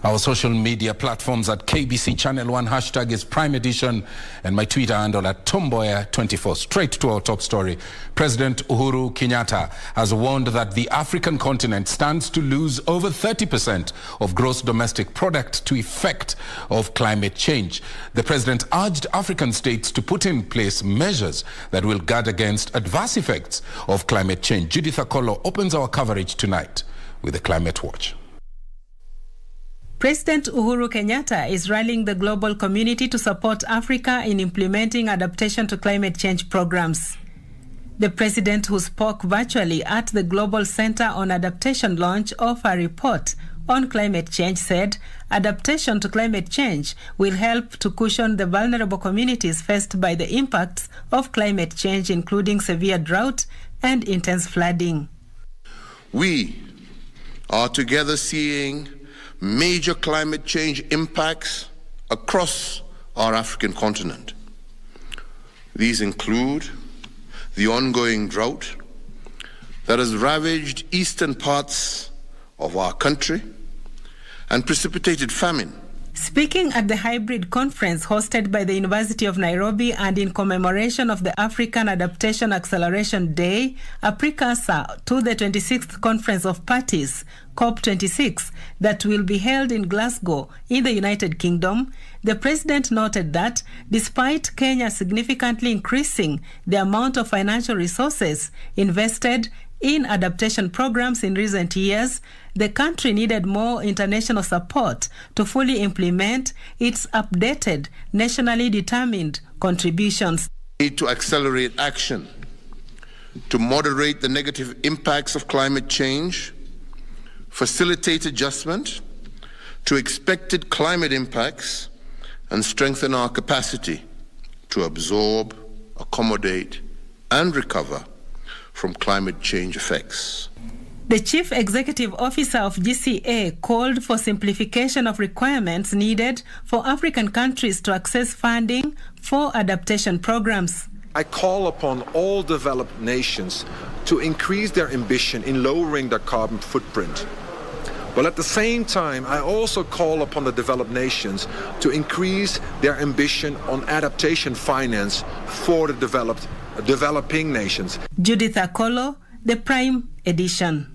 Our social media platforms at KBC Channel 1, hashtag is Prime Edition, and my Twitter handle at Tomboya24. Straight to our top story. President Uhuru Kenyatta has warned that the African continent stands to lose over 30% of gross domestic product to effect of climate change. The president urged African states to put in place measures that will guard against adverse effects of climate change. Judith Akolo opens our coverage tonight with a Climate Watch. President Uhuru Kenyatta is rallying the global community to support Africa in implementing adaptation to climate change programs. The president, who spoke virtually at the Global Center on Adaptation launch of a report on climate change, said adaptation to climate change will help to cushion the vulnerable communities faced by the impacts of climate change, including severe drought and intense flooding. We are together seeing major climate change impacts across our African continent. These include the ongoing drought that has ravaged eastern parts of our country and precipitated famine. Speaking at the hybrid conference hosted by the University of Nairobi and in commemoration of the African Adaptation Acceleration Day, a precursor to the 26th Conference of Parties, COP26, that will be held in Glasgow in the United Kingdom, the president noted that despite Kenya significantly increasing the amount of financial resources invested in adaptation programs in recent years, the country needed more international support to fully implement its updated, nationally determined contributions. We need to accelerate action to moderate the negative impacts of climate change, facilitate adjustment to expected climate impacts, and strengthen our capacity to absorb, accommodate, and recover from climate change effects. The Chief Executive Officer of GCA called for simplification of requirements needed for African countries to access funding for adaptation programs. I call upon all developed nations to increase their ambition in lowering their carbon footprint. But at the same time, I also call upon the developed nations to increase their ambition on adaptation finance for the developing nations. Judith Akolo, the Prime Edition.